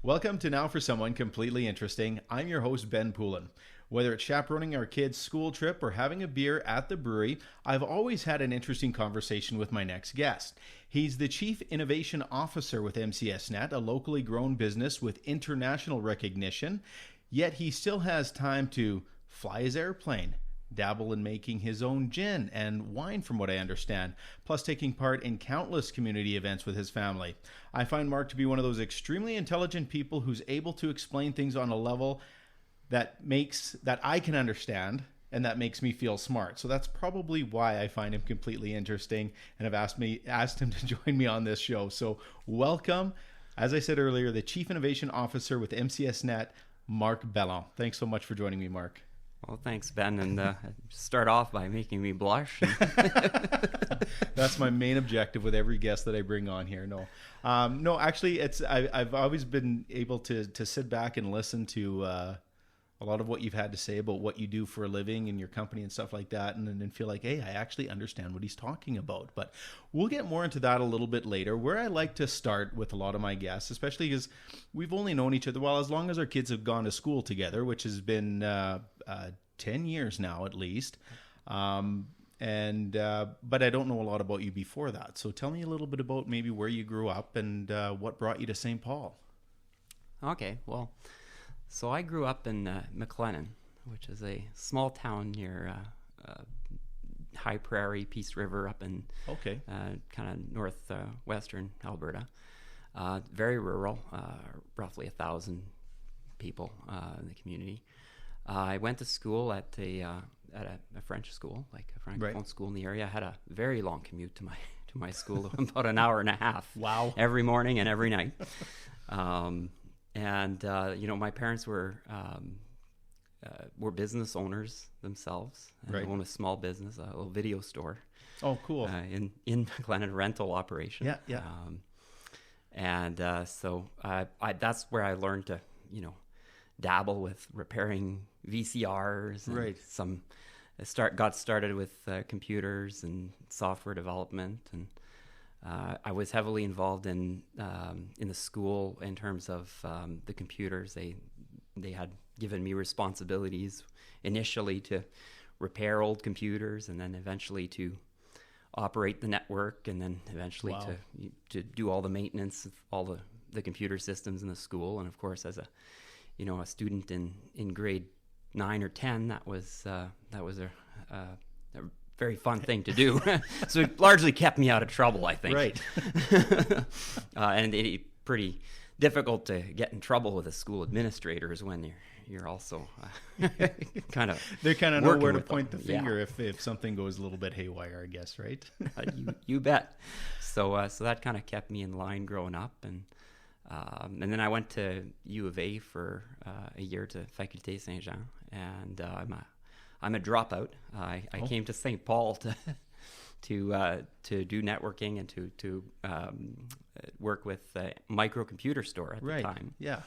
Welcome to Now for Someone Completely Interesting. I'm your host, Ben Poulin. Whether it's chaperoning our kids' school trip or having a beer at the brewery, I've always had an interesting conversation with my next guest. He's the Chief Innovation Officer with MCS Net, a locally grown business with international recognition, yet he still has time to fly his airplane, dabble in making his own gin and wine from what I understand, plus taking part in countless community events with his family. I find Mark to be one of those extremely intelligent people who's able to explain things on a level that I can understand and that makes me feel smart. So that's probably why I find him completely interesting and have asked him to join me on this show. So welcome, as I said earlier, the Chief Innovation Officer with MCS Net, Mark Beland. Thanks so much for joining me, Mark. Well, thanks, Ben, and start off by making me blush. That's my main objective with every guest that I bring on here. No, actually, I've always been able to sit back and listen to a lot of what you've had to say about what you do for a living in your company and stuff like that, and then feel like, hey, I actually understand what he's talking about. But we'll get more into that a little bit later. Where I like to start with a lot of my guests, especially because we've only known each other, well, as long as our kids have gone to school together, which has been 10 years now at least. But I don't know a lot about you before that. So tell me a little bit about maybe where you grew up and what brought you to St. Paul. Okay, well, so I grew up in McLennan, which is a small town near High Prairie, Peace River, up in kind of northwestern Alberta. Very rural, roughly 1,000 people in the community. I went to school at a French school, like a Francophone school in the area. I had a very long commute to my school, about an hour and a half. Wow! Every morning and every night. My parents were business owners themselves. They owned a small business, a little video store. Oh, cool! In McLennan, rental operation. Yeah. So that's where I learned to, dabble with repairing VCRs. And got started with computers and software development, and I was heavily involved in the school in terms of the computers. They had given me responsibilities initially to repair old computers, and then eventually to operate the network, and then eventually to do all the maintenance of all the computer systems in the school. And of course, as a student in grade 9 or 10, that was a very fun thing to do. So it largely kept me out of trouble, I think. Right. And it's pretty difficult to get in trouble with the school administrators when you're also kind of they kind of know where to point the finger if something goes a little bit haywire, I guess, right? You bet. So that kind of kept me in line growing up, and then I went to U of A for a year to Faculté Saint-Jean, and I'm a dropout. I came to St. Paul to do networking and to work with a microcomputer store at the time. Yeah.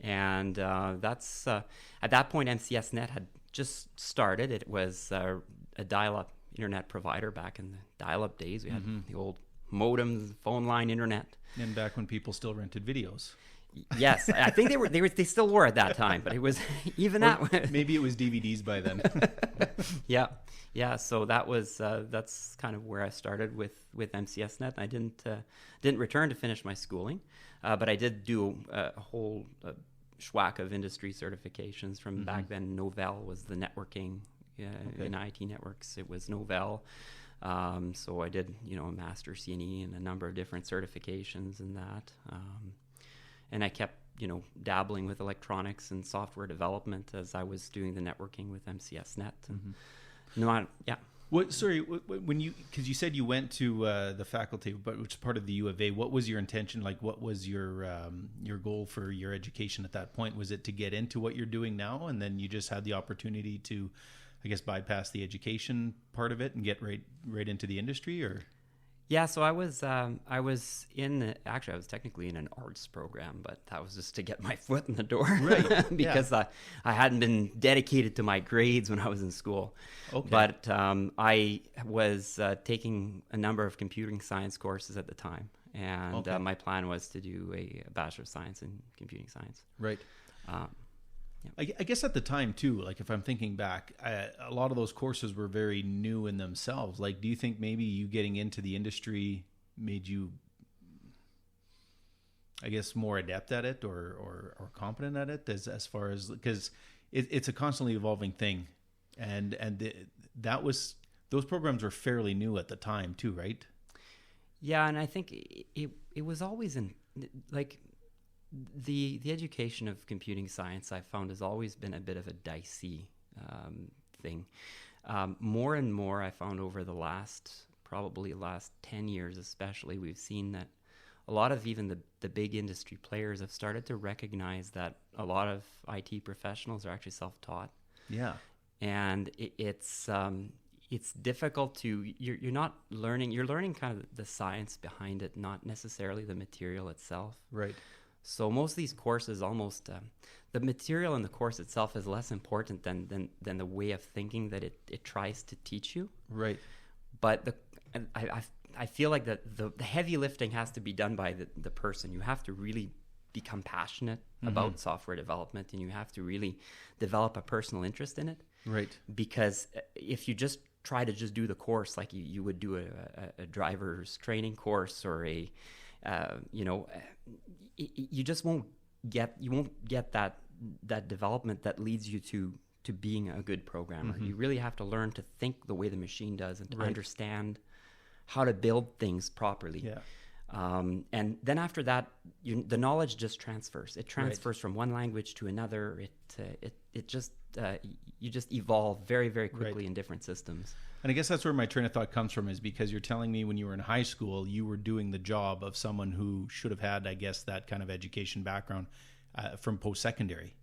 And that's at that point MCS Net had just started. It was a dial-up internet provider back in the dial-up days. We had the old modems, phone line internet. And back when people still rented videos. Yes, I think they still were at that time, but it was even that. Maybe it was DVDs by then. Yeah. So that's kind of where I started with MCS Net. I didn't return to finish my schooling, but I did do a whole schwack of industry certifications from back then. Novell was the networking in IT networks. It was Novell. So I did a master CNE and a number of different certifications in that. And I kept, dabbling with electronics and software development as I was doing the networking with MCS Net. Because you said you went to the faculty, but which is part of the U of A. What was your intention? Like, what was your goal for your education at that point? Was it to get into what you're doing now, and then you just had the opportunity to, I guess, bypass the education part of it and get right into the industry, or? Yeah, so I was technically in an arts program, but that was just to get my foot in the door, right? Because I hadn't been dedicated to my grades when I was in school. Okay. But I was taking a number of computing science courses at the time, And my plan was to do a Bachelor of Science in Computing Science. Right. Yeah. I guess at the time too, like if I'm thinking back, a lot of those courses were very new in themselves. Like, do you think maybe you getting into the industry made you, I guess, more adept at it or competent at it as far as, because it's a constantly evolving thing, and those programs were fairly new at the time too, right? Yeah, and I think it was always in like the education of computing science, I found, has always been a bit of a dicey thing. More and more, I found over the last 10 years especially, we've seen that a lot of even the big industry players have started to recognize that a lot of IT professionals are actually self-taught. Yeah. And it's difficult to, you're not learning, you're learning kind of the science behind it, not necessarily the material itself. Right. So most of these courses, almost the material in the course itself is less important than the way of thinking that it tries to teach you. Right. But I feel like the heavy lifting has to be done by the person. You have to really become passionate about software development, and you have to really develop a personal interest in it. Right. Because if you just try to just do the course like you would do a driver's training course or you just won't get that development that leads you to being a good programmer. You really have to learn to think the way the machine does and to understand how to build things properly. Yeah. And then after that, the knowledge just transfers. It transfers from one language to another. It just you just evolve very, very quickly in different systems. And I guess that's where my train of thought comes from, is because you're telling me when you were in high school, you were doing the job of someone who should have had, I guess, that kind of education background from post-secondary.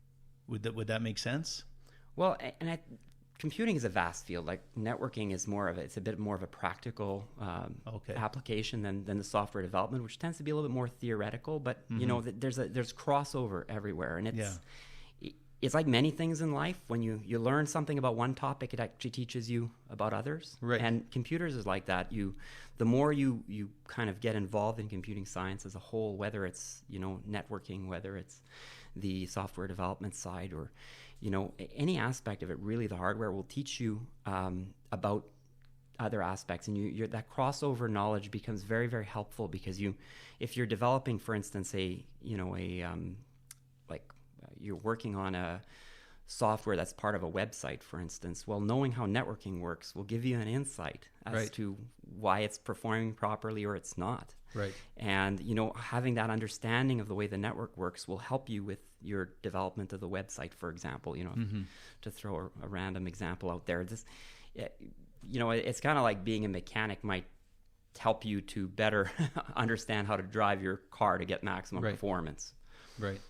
Would that make sense? Well, and computing is a vast field. Like networking is it's a bit more of a practical application than the software development, which tends to be a little bit more theoretical. But there's crossover everywhere, and it's like many things in life. When you learn something about one topic, it actually teaches you about others. Right. And computers is like that. The more you kind of get involved in computing science as a whole, whether it's networking, whether it's the software development side, or any aspect of it, really the hardware will teach you about other aspects, and that crossover knowledge becomes very, very helpful, because if you're developing, for instance, you're working on a software that's part of a website, for instance, well, knowing how networking works will give you an insight as to why it's performing properly or it's not. Right. And, having that understanding of the way the network works will help you with your development of the website, for example, to throw a random example out there. It's kind of like being a mechanic might help you to better understand how to drive your car to get maximum performance. Right.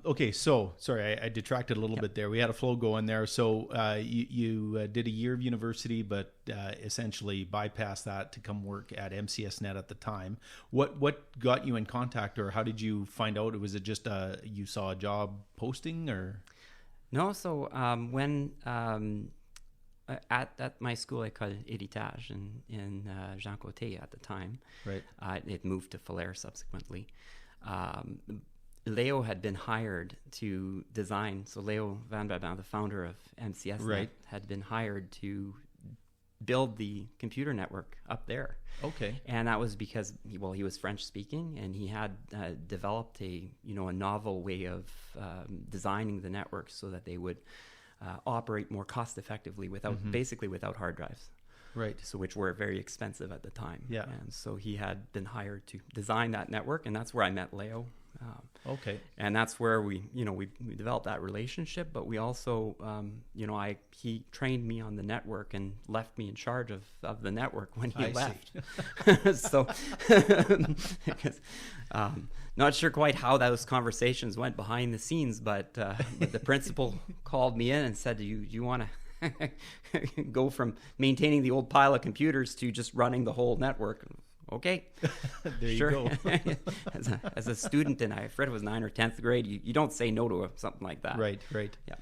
Okay, so sorry, I detracted a little bit there. We had a flow going there. So you did a year of university, but essentially bypassed that to come work at MCS Net at the time. What got you in contact, or how did you find out? Was it just you saw a job posting, or? No, so when at my school, I called Héritage in Jean Côté at the time. Right. It moved to Falaire subsequently. Leo had been hired to design. So Leo Van Babin, the founder of MCS Net, had been hired to build the computer network up there. Okay. And that was because, he was French speaking, and he had developed a novel way of designing the network so that they would operate more cost effectively basically without hard drives. Right. So which were very expensive at the time. Yeah. And so he had been hired to design that network, and that's where I met Leo. Okay. And that's where we developed that relationship, but we also, he trained me on the network and left me in charge of the network when he left. So, not sure quite how those conversations went behind the scenes, but the principal called me in and said, "Do you want to go from maintaining the old pile of computers to just running the whole network?" Okay, there you go. as a student, and I read it was 9th or 10th grade, you don't say no to something like that. Right. Yeah.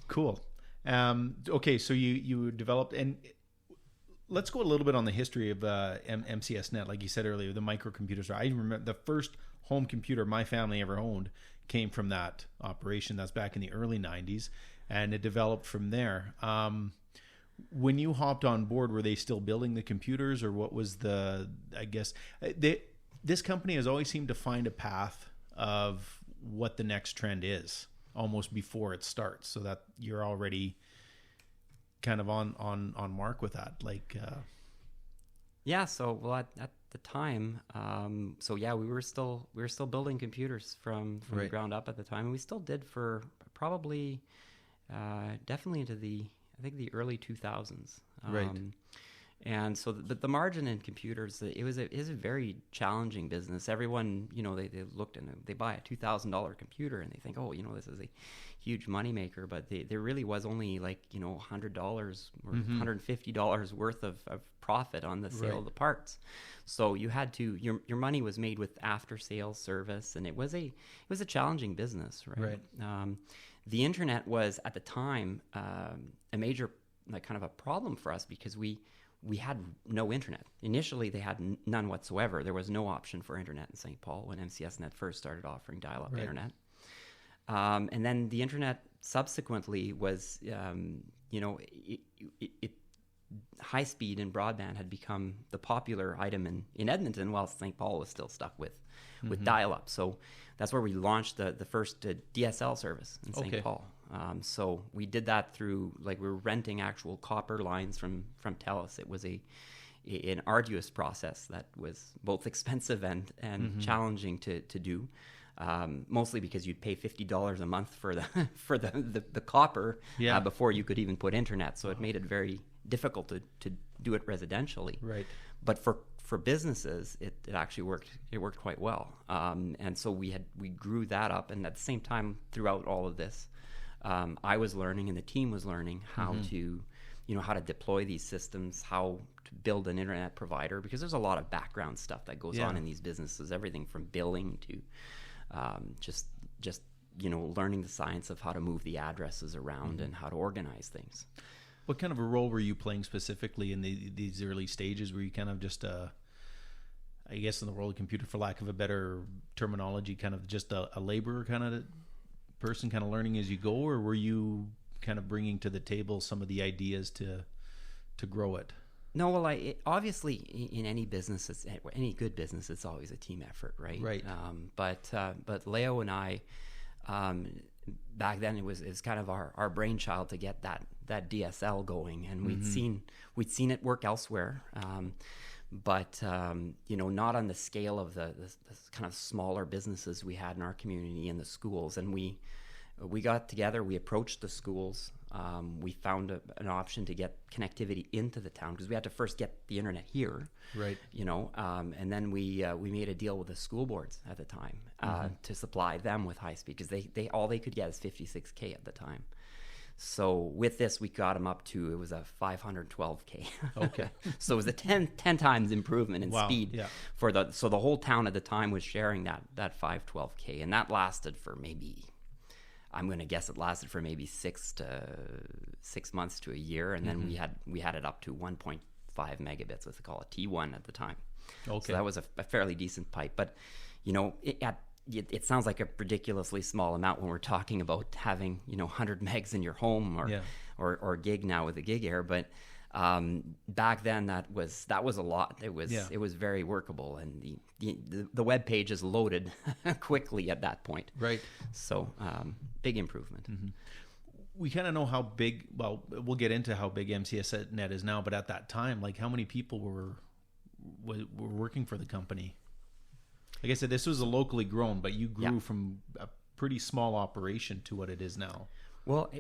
Cool. Okay, so you developed, and Let's go a little bit on the history of MCS Net. Like you said earlier, the microcomputers. I remember the first home computer my family ever owned came from that operation. That's back in the early 90s, and it developed from there. When you hopped on board, were they still building the computers, or what was this company has always seemed to find a path of what the next trend is almost before it starts, so that you're already kind of on mark with that. At the time, we were still building computers from the ground up at the time, and we still did for probably definitely into the early 2000s. And so the margin in computers, it was a very challenging business. Everyone, they looked and they buy a $2,000 computer and they think, this is a huge moneymaker, but there really was only $100 or $150 worth of profit on the sale of the parts. So you had to, your money was made with after sales service, and it was a challenging business, right? The internet was at the time a major kind of a problem for us because we had no internet. Initially, they had none whatsoever. There was no option for internet in St. Paul when MCS Net first started offering dial-up internet. And then the internet subsequently was, high speed and broadband had become the popular item in Edmonton, while St. Paul was still stuck with dial-up. So that's where we launched the first DSL service in St. Paul. So we did that through, we were renting actual copper lines from TELUS. It was an arduous process that was both expensive and challenging to do. Mostly because you'd pay $50 a month for the copper before you could even put internet. So it made it very difficult to do it residentially. Right. But for businesses, it actually worked. It worked quite well. And so we grew that up. And at the same time, throughout all of this, I was learning and the team was learning how to, how to deploy these systems, how to build an internet provider, because there's a lot of background stuff that goes on in these businesses, everything from billing to just learning the science of how to move the addresses around and how to organize things. What kind of a role were you playing specifically in these early stages? Were you kind of just I guess in the world of computer, for lack of a better terminology, kind of just a laborer kind of person, kind of learning as you go, or were you kind of bringing to the table some of the ideas to grow it? No, well, obviously in any business, any good business, it's always a team effort, right? Right. But Leo and I, back then it was kind of our brainchild to get that DSL going, and we'd seen it work elsewhere, but not on the scale of the kind of smaller businesses we had in our community and the schools. And we got together, we approached the schools. We found an option to get connectivity into the town because we had to first get the internet here, right? And then we made a deal with the school boards at the time to supply them with high speed, because they all they could get is 56K at the time. So with this, we got them up to, it was a 512K. Okay. So it was a 10 times improvement in speed. Yeah. So the whole town at the time was sharing that 512K, and that lasted for maybe, I'm going to guess it lasted for maybe 6 months to a year, and then we had it up to 1.5 megabits, let's call it T1 at the time. Okay. So that was a fairly decent pipe, but it sounds like a ridiculously small amount when we're talking about having 100 megs in your home or gig now with the Gig Air, but back then that was a lot. It was very workable, and the web page is loaded quickly at that point. Right. So big improvement. Mm-hmm. We kind of know how big. Well, we'll get into how big MCS Net is now, but at that time, how many people were working for the company? Like I said, this was a locally grown, but you grew from a pretty small operation to what it is now. Well,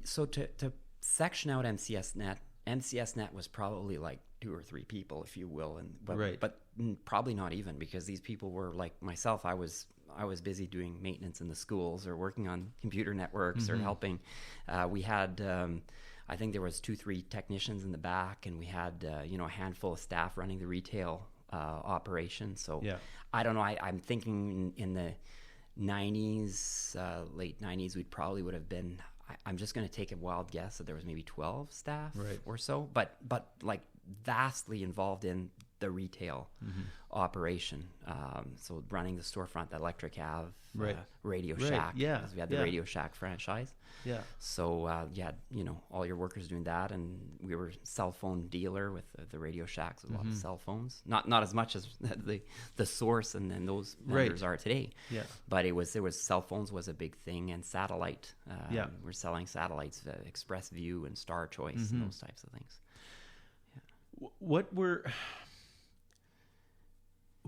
so to section out MCS Net was probably 2 or 3 people, if you will, but probably not even, because these people were like myself. I was busy doing maintenance in the schools or working on computer networks or helping. We had, I think there was 2-3 technicians in the back, and we had a handful of staff running the retail operation. So I don't know. I'm thinking in the 90s, late 90s, we probably would have been. I'm just going to take a wild guess that there was maybe 12 staff or so, but vastly involved in the retail operation. So running the storefront, the Electric Ave, Radio Shack. Yeah. We had the Radio Shack franchise. Yeah. So you had, all your workers doing that, and we were cell phone dealer with the Radio Shacks with a lot of cell phones. Not as much as the Source and then those vendors are today. Yeah. But it was cell phones was a big thing, and satellite. We're selling satellites, Express View and Star Choice and those types of things. Yeah.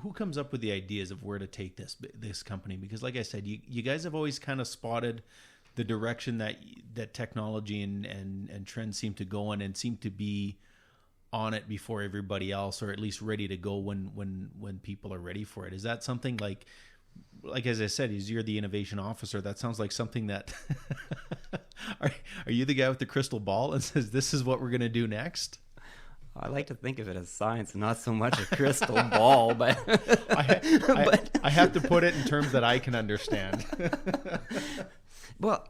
Who comes up with the ideas of where to take this company? Because like I said, you guys have always kind of spotted the direction that technology and trends seem to go in, and seem to be on it before everybody else, or at least ready to go when people are ready for it. Is that something like as I said, you're the innovation officer? That sounds like something that are you the guy with the crystal ball and says this is what we're going to do next? I like to think of it as science, not so much a crystal ball, but I have to put it in terms that I can understand. Well,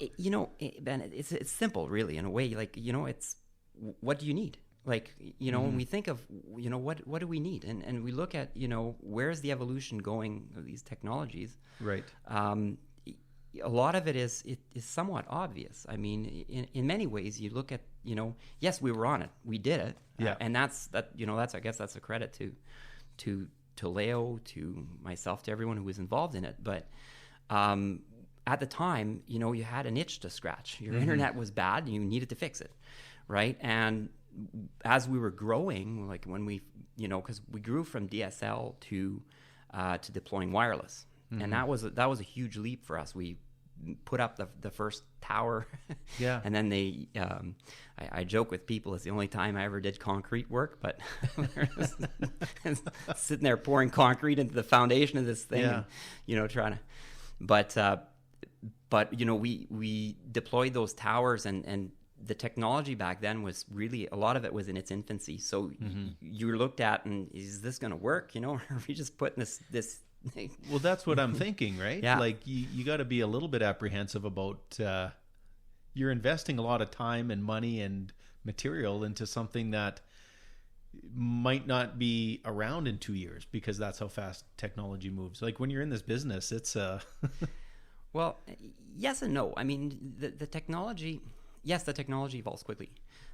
Ben, it's simple, really, in a way. Like, it's what do you need? Like, when we think of, what do we need? And we look at, where's the evolution going of these technologies? Right. A lot of it is somewhat obvious. I mean, in many ways, you look at, yes, we were on it, we did it, and that's I guess that's a credit to Leo, to myself, to everyone who was involved in it. But at the time, you had an itch to scratch. Your internet was bad, and you needed to fix it, right? And as we were growing, like when we, because we grew from DSL to deploying wireless. And that was a huge leap for us. We put up the first tower, and then I joke with people, it's the only time I ever did concrete work, but sitting there pouring concrete into the foundation of this thing, and, trying to, but we deployed those towers, and the technology back then was really, a lot of it was in its infancy. So you were looked at, and is this going to work? Are we just putting this. Well, that's what I'm thinking, right? Yeah. Like you got to be a little bit apprehensive about you're investing a lot of time and money and material into something that might not be around in 2 years, because that's how fast technology moves. Like when you're in this business, it's well, yes and no. I mean, the technology, yes, the technology evolves quickly,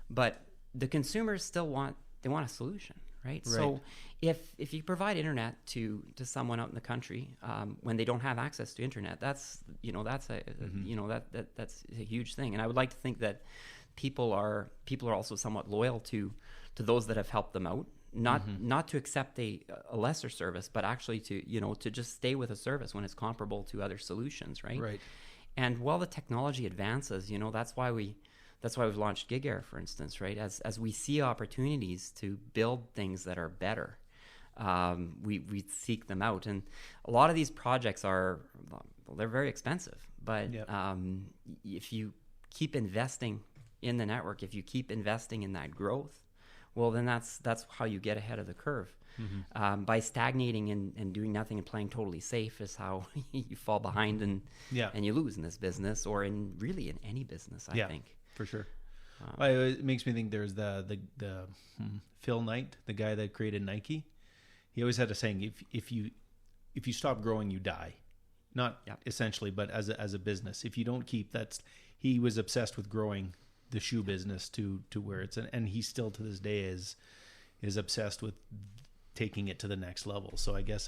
but the consumers still want a solution. Right. So if you provide internet to someone out in the country when they don't have access to internet, that's that's a huge thing. And I would like to think that people are also somewhat loyal to those that have helped them out, not to accept a lesser service, but actually to just stay with a service when it's comparable to other solutions. Right. Right. And while the technology advances, that's why we've launched Gig Air, for instance, right? As we see opportunities to build things that are better, we seek them out. And a lot of these projects they're very expensive. But if you keep investing in the network, if you keep investing in that growth, well, then that's how you get ahead of the curve. By stagnating and doing nothing and playing totally safe is how you fall behind and you lose in this business, or in any business, I think. For sure. It makes me think there's the Phil Knight, the guy that created Nike. He always had a saying: if you stop growing, you die. Not essentially, but as a business, if you don't keep he was obsessed with growing the shoe business to where it's and he still to this day is obsessed with taking it to the next level. So I guess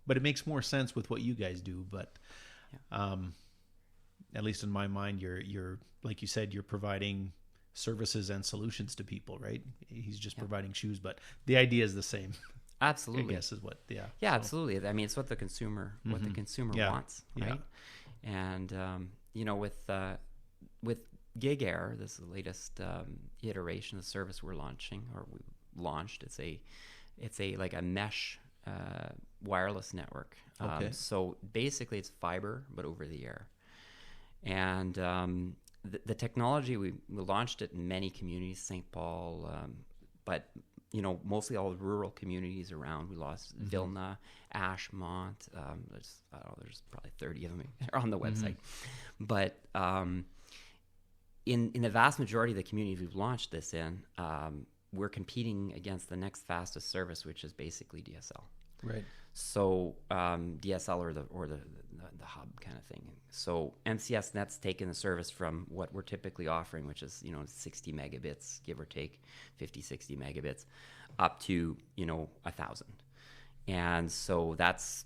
but it makes more sense with what you guys do. But at least in my mind, you're like you said, you're providing services and solutions to people, right? He's just providing shoes, but the idea is the same. Absolutely. I guess is what, absolutely. I mean, it's what the consumer wants, right? And with Gig Air, this is the latest iteration of the service we're launching, or we launched. It's a like a mesh wireless network. So basically, it's fiber but over the air. And the technology, we launched it in many communities, St. Paul, but mostly all the rural communities around. We lost Vilna, Ashmont. There's probably 30 of them on the website. But in the vast majority of the communities we've launched this in, we're competing against the next fastest service, which is basically DSL. Right. So DSL or the hub kind of thing. So MCS Net's taken the service from what we're typically offering, which is 60 megabits, give or take 50, 60 megabits, up to 1,000. And so that's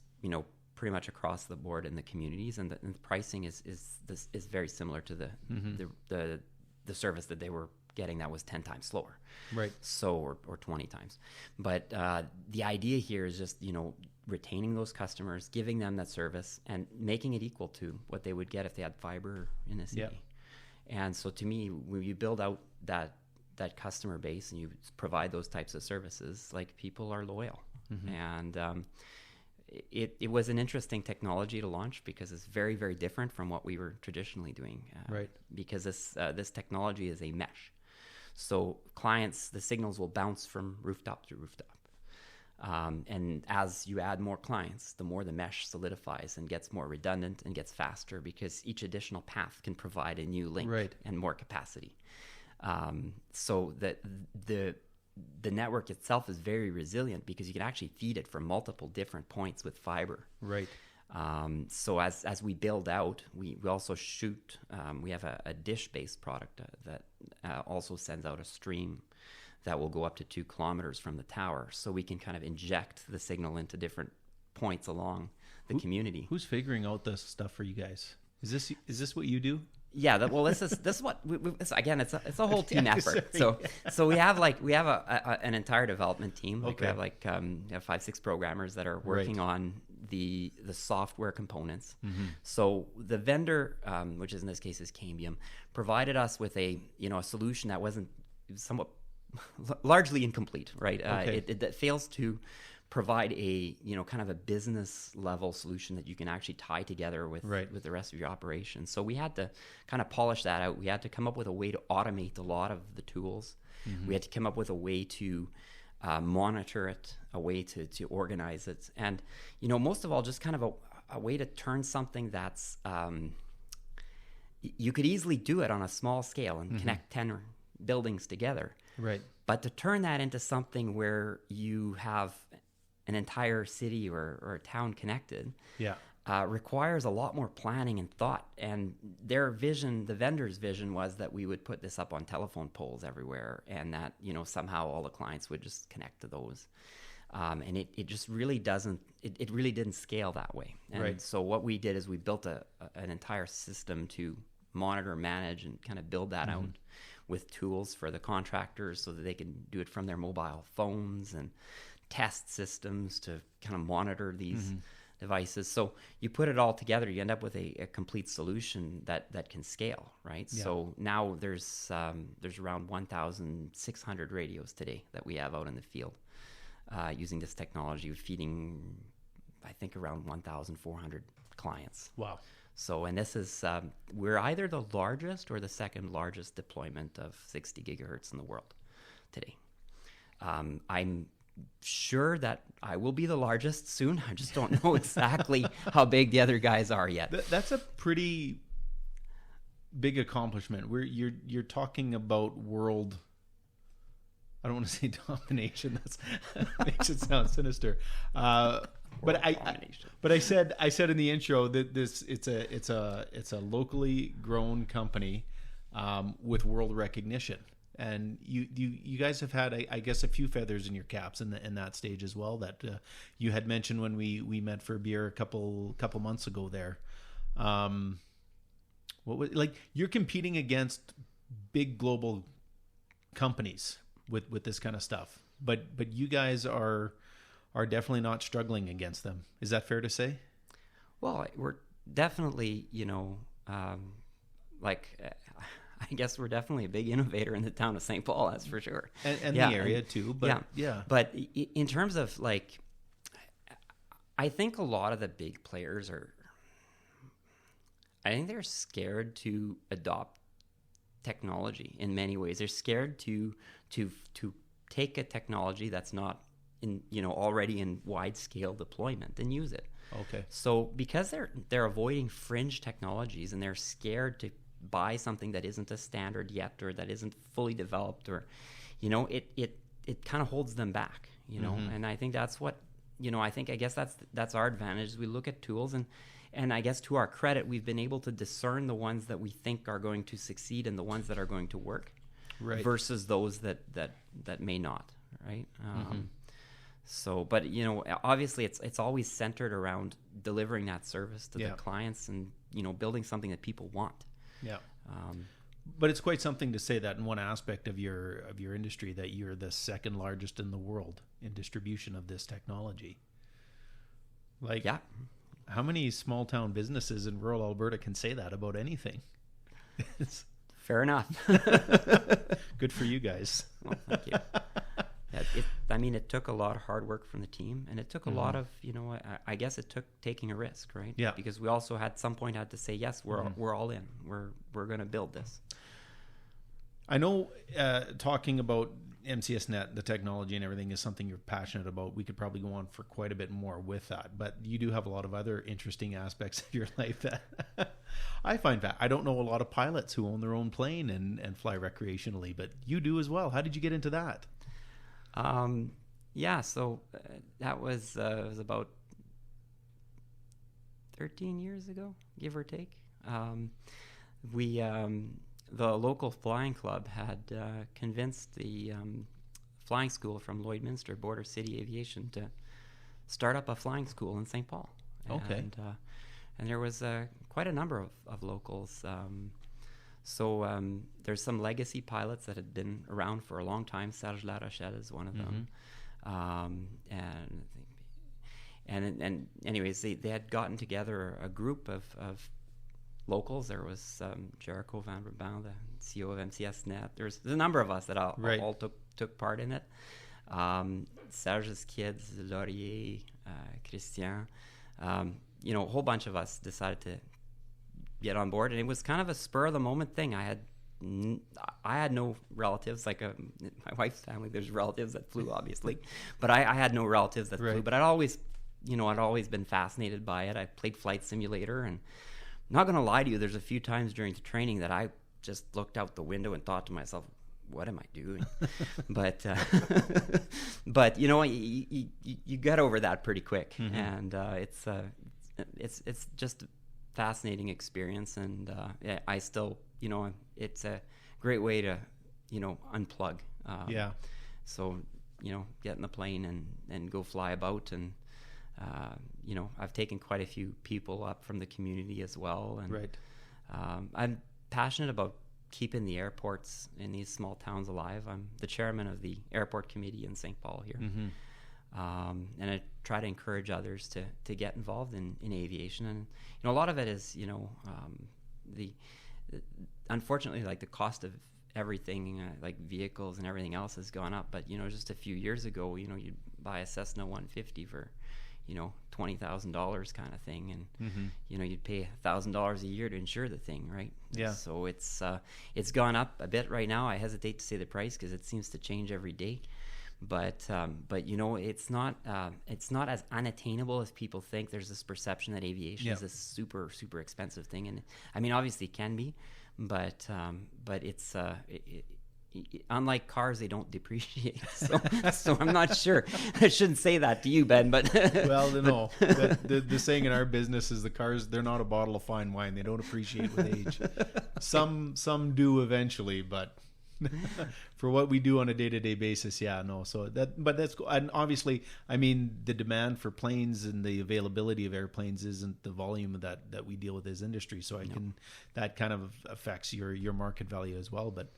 pretty much across the board in the communities, and the pricing is very similar to the service that they were getting that was 10 times slower, right? So or 20 times. But the idea here is just retaining those customers, giving them that service, and making it equal to what they would get if they had fiber in a city. Yeah. And so to me, when you build out that customer base and you provide those types of services, like, people are loyal. And it was an interesting technology to launch because it's very, very different from what we were traditionally doing. Right. Because this technology is a mesh. So clients, the signals will bounce from rooftop to rooftop. And as you add more clients, the more the mesh solidifies and gets more redundant and gets faster, because each additional path can provide a new link, right, and more capacity. So that the network itself is very resilient because you can actually feed it from multiple different points with fiber. Right. So as we build out, we also shoot. We have a dish-based product that also sends out a stream that will go up to 2 kilometers from the tower. So we can kind of inject the signal into different points along the community. Who's figuring out this stuff for you guys? Is this what you do? Yeah, this is what again. It's a whole team effort. So we have an entire development team. Like, okay. We have 5-6 programmers that are working right. on the software components. So the vendor, which is in this case is Cambium, provided us with a solution that wasn't somewhat largely incomplete. Right, okay. It fails to provide a kind of a business level solution that you can actually tie together with right. with the rest of your operation. So we had to kind of polish that out. We had to come up with a way to automate a lot of the tools. We had to come up with a way to monitor it, a way to organize it, and most of all, just kind of a way to turn something that's you could easily do it on a small scale and connect 10 buildings together. Right. But to turn that into something where you have an entire city or a town connected, requires a lot more planning and thought. And their vision, the vendor's vision, was that we would put this up on telephone poles everywhere, and that somehow all the clients would just connect to those. And it just really doesn't. It really didn't scale that way. And right. so what we did is we built an entire system to monitor, manage, and kind of build that out with tools for the contractors so that they can do it from their mobile phones, and test systems to kind of monitor these devices. So you put it all together, you end up with a complete solution that can scale, right? Yeah. So now there's around 1,600 radios today that we have out in the field using this technology, feeding, I think, around 1,400 clients. Wow. So, and this is, we're either the largest or the second largest deployment of 60 gigahertz in the world today. I'm sure that I will be the largest soon. I just don't know exactly how big the other guys are yet. That's a pretty big accomplishment. You're talking about world. I don't want to say domination. That makes it sound sinister. But I said in the intro that it's a locally grown company with world recognition, and you guys have had I guess a few feathers in your caps in that stage as well, that you had mentioned when we met for a beer a couple months ago there. What was, like, you're competing against big global companies with this kind of stuff, but you guys are definitely not struggling against them. Is that fair to say? Well, we're definitely, I guess we're definitely a big innovator in the town of St. Paul, that's for sure. And the area too, but yeah. But in terms of, like, I think a lot of the big players they're scared to adopt technology in many ways. They're scared to take a technology that's not already in wide scale deployment and use it. Okay. So because they're avoiding fringe technologies, and they're scared to buy something that isn't a standard yet, or that isn't fully developed, or it kind of holds them back, and I think that's what, I guess that's our advantage. We look at tools, and I guess to our credit, we've been able to discern the ones that we think are going to succeed and the ones that are going to work, right, versus those that may not, right? So, but obviously, it's always centered around delivering that service to the clients, and building something that people want. Yeah. But it's quite something to say that in one aspect of your industry, that you're the second largest in the world in distribution of this technology. Like, yeah. How many small town businesses in rural Alberta can say that about anything? Fair enough. Good for you guys. Well, thank you. It took a lot of hard work from the team, and it took a lot of, I guess it took taking a risk, right? Yeah. Because we also had some point had to say, yes, we're all in. We're going to build this. I know talking about MCS Net, the technology and everything, is something you're passionate about. We could probably go on for quite a bit more with that, but you do have a lot of other interesting aspects of your life that I find that I don't know a lot of pilots who own their own plane and fly recreationally, but you do as well. How did you get into that? So that was about 13 years ago, give or take. The local flying club had convinced the flying school from Lloydminster, Border City Aviation, to start up a flying school in St. Paul. Okay. And there was quite a number of locals. So there's some legacy pilots that had been around for a long time. Serge Larochelle is one of them. And anyways, they had gotten together a group of locals. There was Jericho Van Brabant, the CEO of MCS Net. There's a number of us that all took part in it. Serge's kids, Laurier, Christian, a whole bunch of us decided to get on board, and it was kind of a spur of the moment thing. I had no relatives, like my wife's family. There's relatives that flew, obviously, but I had no relatives that flew. But I'd always been fascinated by it. I played Flight Simulator, and I'm not going to lie to you, there's a few times during the training that I just looked out the window and thought to myself, what am I doing? But you get over that pretty quick, and it's just a fascinating experience, and I still, it's a great way to, unplug. So, get in the plane and go fly about, and I've taken quite a few people up from the community as well, and I'm passionate about keeping the airports in these small towns alive. I'm the chairman of the airport committee in St. Paul here, and I try to encourage others to get involved in aviation. And a lot of it is unfortunately, like, the cost of everything, like vehicles and everything else, has gone up. But just a few years ago, you'd buy a Cessna 150 for $20,000 kind of thing, and you'd pay $1,000 a year to insure the thing, right? Yeah. So it's gone up a bit right now. I hesitate to say the price because it seems to change every day, but it's not as unattainable as people think. There's this perception that aviation is this super super expensive thing, and obviously it can be, but it's unlike cars, they don't depreciate. So I'm not sure. I shouldn't say that to you, Ben, but well, no. The saying in our business is the cars, they're not a bottle of fine wine. They don't appreciate with age. Some do eventually, but for what we do on a day-to-day basis, so that's cool. And obviously, the demand for planes and the availability of airplanes isn't the volume that we deal with as industry. So that kind of affects your market value as well. But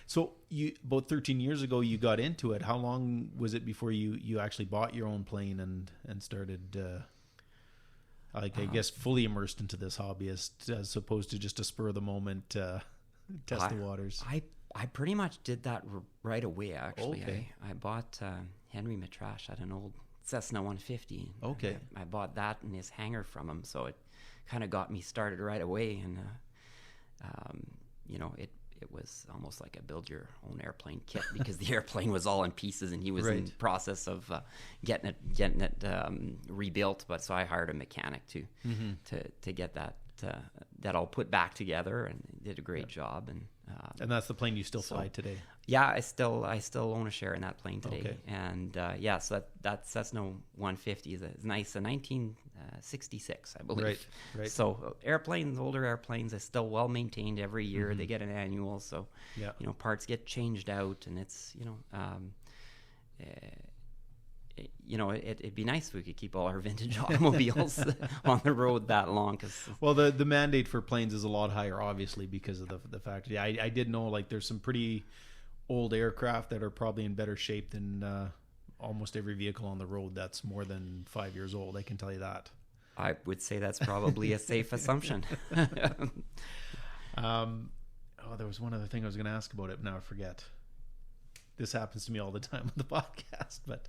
so you, about 13 years ago, you got into it. How long was it before you actually bought your own plane and started, I guess, fully immersed into this hobby as opposed to just a spur of the moment test the waters? I pretty much did that right away, actually. Okay. I bought Henry Matrash had an old Cessna 150. Okay. I bought that in his hangar from him, so it kind of got me started right away, and it was almost like a build your own airplane kit, because the airplane was all in pieces, and he was in the process of getting it rebuilt. But so I hired a mechanic to get that all put back together, and did a great job. And that's the plane you still fly today. Yeah, I still own a share in that plane today, Okay. and so that's no 150. It's nice, a 1966, I believe. Right. So older airplanes, are still well maintained every year. They get an annual, so Yeah. parts get changed out, and it's it'd be nice if we could keep all our vintage automobiles on the road that long. Well, the mandate for planes is a lot higher, obviously, because of the fact. Yeah, I did know like there's some pretty old aircraft that are probably in better shape than almost every vehicle on the road that's more than 5 years old. I can tell you that. I would say that's probably a safe assumption. There was one other thing I was going to ask about it. Now I forget. This happens to me all the time on the podcast, but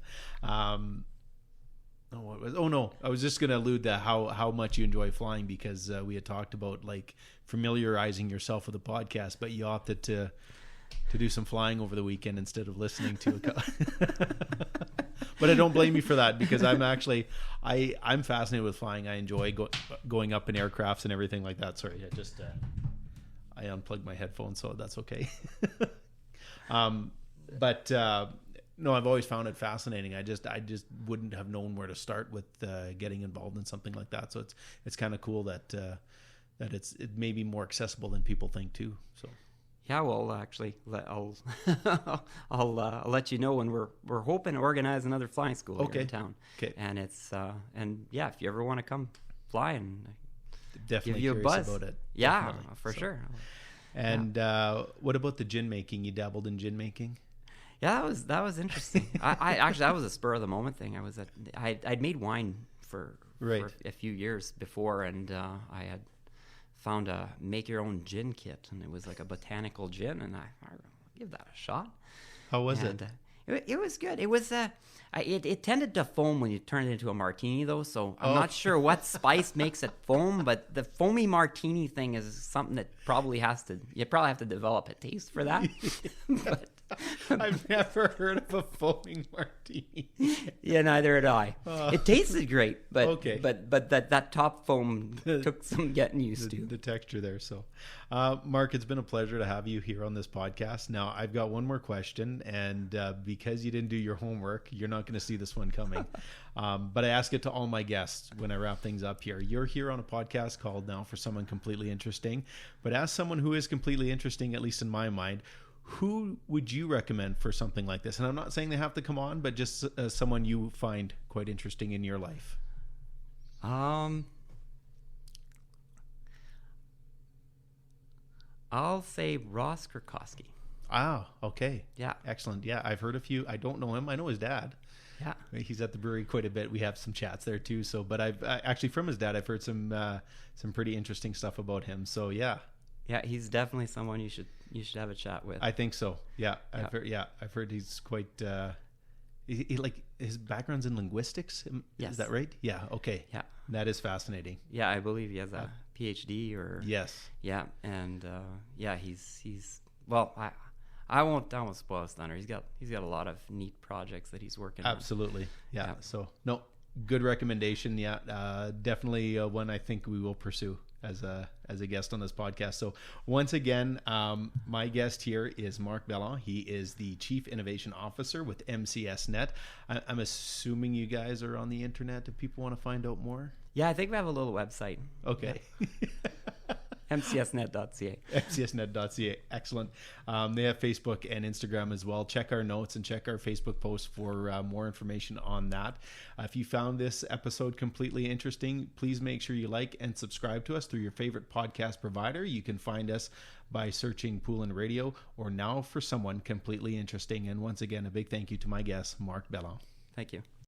I was just going to allude to how much you enjoy flying, because we had talked about like familiarizing yourself with the podcast, but you opted to do some flying over the weekend instead of listening to it. But I don't blame you for that, because I'm fascinated with flying. I enjoy going up in aircrafts and everything like that. Sorry, I unplugged my headphones, so that's okay. But no, I've always found it fascinating. I just wouldn't have known where to start with getting involved in something like that. So it's kind of cool that it may be more accessible than people think too. So. Yeah, well, actually, I'll let you know when we're hoping to organize another flying school here in town. Okay. And it's if you ever want to come fly, and definitely give you a buzz about it. Yeah, definitely. for sure. And what about the gin making? You dabbled in gin making? Yeah, that was interesting. I actually, that was a spur of the moment thing. I'd made wine for a few years before, and I had found a make your own gin kit, and it was like a botanical gin, and I'll give that a shot. How was it? It was good. It was it tended to foam when you turn it into a martini, though. So I'm not sure what spice makes it foam, but the foamy martini thing is something that you probably have to develop a taste for that. But I've never heard of a foaming martini. Yeah, neither had I. It tasted great, but okay. but that top foam took some getting used to. The texture there. So, Mark, it's been a pleasure to have you here on this podcast. Now, I've got one more question, and because you didn't do your homework, you're not going to see this one coming. But I ask it to all my guests when I wrap things up here. You're here on a podcast called Now for Someone Completely Interesting. But as someone who is completely interesting, at least in my mind, who would you recommend for something like this? And I'm not saying they have to come on, but just someone you find quite interesting in your life. I'll say Ross Krakowski. Ah, okay. Yeah. Excellent. Yeah, I've heard a few. I don't know him. I know his dad. Yeah. He's at the brewery quite a bit. We have some chats there too. So, but I've actually from his dad, I've heard some pretty interesting stuff about him. So, yeah. Yeah, he's definitely someone you should have a chat with. I think so. Yeah. I've heard he's quite he like his background's in linguistics. Yes. Is that right? Yeah. Okay. Yeah. That is fascinating. Yeah, I believe he has a PhD or yes. Yeah, and he's well, I won't spoil his thunder. He's got a lot of neat projects that he's working on. Absolutely. Yeah. So, no, good recommendation. Yeah. Definitely one I think we will pursue as a guest on this podcast. So once again, my guest here is Mark Beland. He is the Chief Innovation Officer with MCS Net. I'm assuming you guys are on the internet if people want to find out more. Yeah, I think we have a little website. Okay. MCSnet.ca. MCSnet.ca. Excellent. They have Facebook and Instagram as well. Check our notes and check our Facebook posts for more information on that. If you found this episode completely interesting, please make sure you like and subscribe to us through your favorite podcast provider. You can find us by searching Beland Radio or Now for Someone Completely Interesting. And once again, a big thank you to my guest, Mark Beland. Thank you.